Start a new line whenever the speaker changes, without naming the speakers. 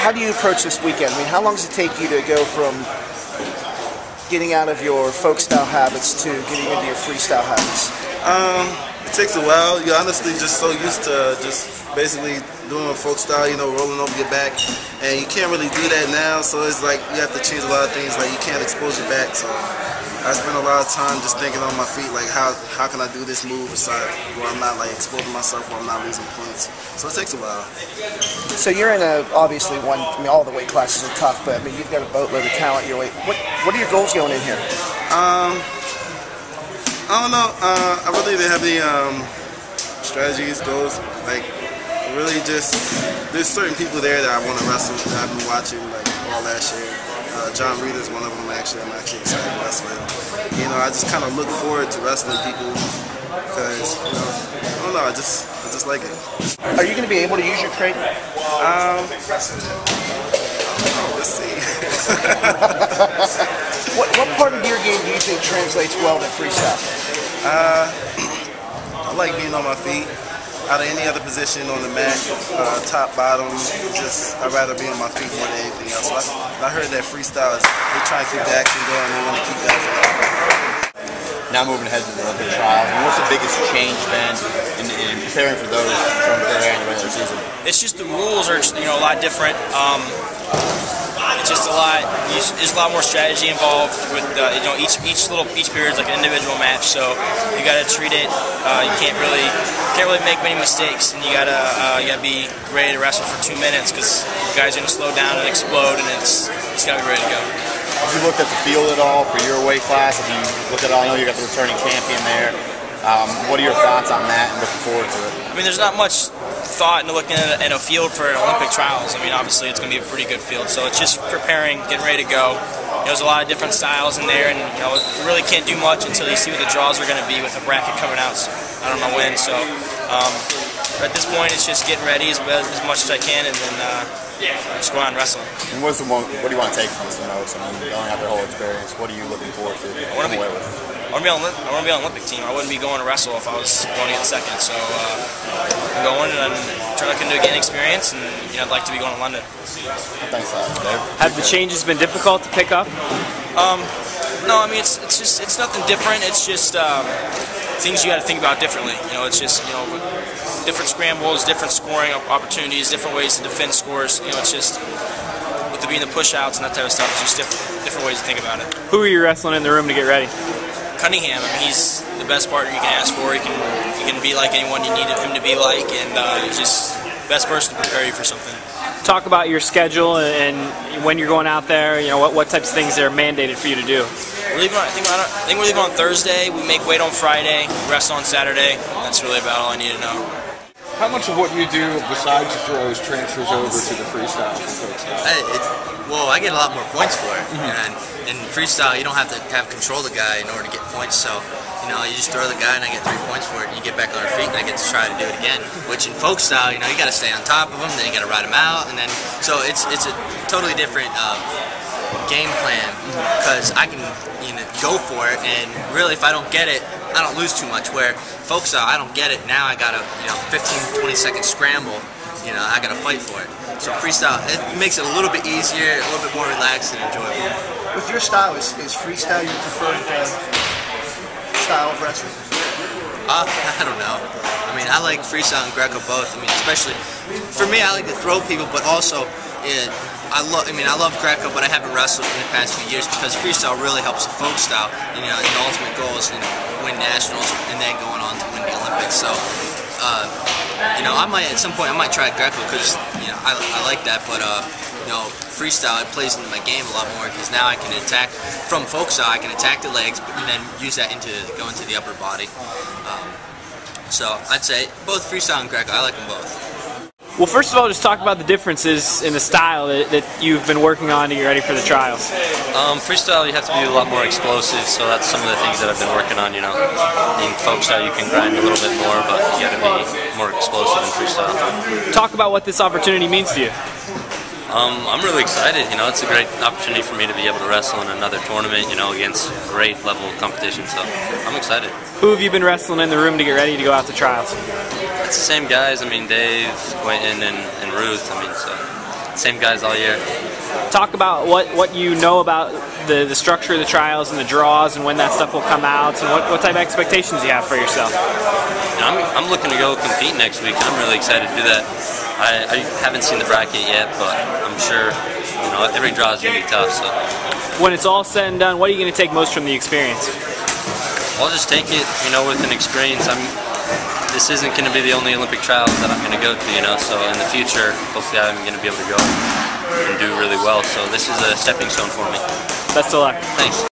how do you approach this weekend? I mean, how long does it take you to go from getting out of your folk style habits to getting into your freestyle habits?
It takes a while. You're honestly just so used to just basically doing folk style, rolling over your back, and you can't really do that now. So it's like you have to change a lot of things. Like you can't expose your back. So I spend a lot of time just thinking on my feet, like how can I do this move aside where I'm not like exposing myself, where I'm not losing points. So it takes a while.
So you're in obviously all the weight classes are tough, but I mean you've got a boatload of talent your weight. What are your goals going in here?
I don't know. I really didn't have any strategies, goals. Like, really just, there's certain people there that I want to wrestle that I've been watching like all last year. John Reed is one of them, actually. I'm actually excited to wrestle him. I just kind of look forward to wrestling people because, I don't know, I just like it.
Are you going to be able to use your crate?
Let's see.
What part of your game do you think translates well to freestyle?
I like being on my feet. Out of any other position on the mat, top, bottom, I'd rather be on my feet more than anything else. So I heard that freestyle is they try to keep the action going. They want to keep that going.
Now moving ahead to the Olympic trials, what's the biggest change been in preparing for those from preparing the regular season?
It's just the rules are a lot different. It's just there's a lot more strategy involved with each period is like an individual match, so you got to treat it. You can't really make many mistakes, and you gotta be ready to wrestle for 2 minutes because you guys are gonna slow down and explode, and it's gotta be ready to go.
Have you looked at the field at all for your weight class? Have you looked at it all? I know you got the returning champion there. What are your thoughts on that and looking forward to it?
I mean, there's not much thought into looking at a field for Olympic trials. I mean, obviously it's going to be a pretty good field, so it's just preparing, getting ready to go. There's a lot of different styles in there, and you really can't do much until you see what the draws are going to be with a bracket coming out. So I don't know when. So at this point, it's just getting ready as much as I can, and then just go out and wrestle.
And what do you want to take from this the most? I mean, going out the whole experience, what are you looking forward to?
I want to be on the Olympic team. I wouldn't be going to wrestle if I was going to get second. So I'm going and I'm trying to gain experience, and I'd like to be going to London.
Thanks, Dave.
Have the changes been difficult to pick up?
No, I mean it's nothing different. It's just things you got to think about differently. It's just different scrambles, different scoring opportunities, different ways to defend scores. It's just with it being the push-outs and that type of stuff. It's just different ways to think about it.
Who are you wrestling in the room to get ready?
Cunningham. I mean, he's the best partner you can ask for. He can be like anyone you need him to be like, and he's just the best person to prepare you for something.
Talk about your schedule and when you're going out there. What types of things are mandated for you to do.
I think we're leaving on Thursday. We make weight on Friday. We wrestle on Saturday. That's really about all I need to know.
How much of what you do besides throws transfers over to the freestyle?
Well, I get a lot more points for it. And in freestyle, you don't have to have control of the guy in order to get points. So, you just throw the guy and I get 3 points for it. And you get back on your feet and I get to try to do it again. Which in folk style, you got to stay on top of them. Then you got to ride them out. And then, so it's a totally different game plan because I can go for it. And really, if I don't get it, I don't lose too much. Where folk style, I don't get it. Now I got a 15-20 second scramble. I got to fight for it. So freestyle, it makes it a little bit easier, a little bit more relaxed and enjoyable.
With your style, is freestyle your preferred style of wrestling?
I don't know. I mean, I like freestyle and Greco both. I mean, especially for me, I like to throw people, but also I love Greco, but I haven't wrestled in the past few years because freestyle really helps the folk style. And the ultimate goal is win nationals and then going on to win the Olympics. So. At some point I might try Greco because I like that, but freestyle it plays into my game a lot more because now I can attack from folk style. I can attack the legs and then use that go into the upper body. So I'd say both freestyle and Greco. I like them both.
Well, first of all, just talk about the differences in the style that you've been working on to get ready for the trials.
Freestyle, you have to be a lot more explosive, so that's some of the things that I've been working on. In folk style, you can grind a little bit more, but you got to be more explosive in freestyle.
Talk about what this opportunity means to you.
I'm really excited. It's a great opportunity for me to be able to wrestle in another tournament, against great level of competition. So I'm excited.
Who have you been wrestling in the room to get ready to go out to trials?
It's the same guys. I mean, Dave, Quentin, and Ruth. I mean, so same guys all year.
Talk about what you know about the structure of the trials and the draws and when that stuff will come out, and what type of expectations you have for yourself.
I'm looking to go compete next week. I'm really excited to do that. I haven't seen the bracket yet, but I'm sure every draw is going to be tough. So
when it's all said and done, what are you going to take most from the experience?
I'll just take it, with an experience. This isn't going to be the only Olympic trials that I'm going to go to, so in the future, hopefully I'm going to be able to go and do really well. So this is a stepping stone for me.
Best of luck.
Thanks.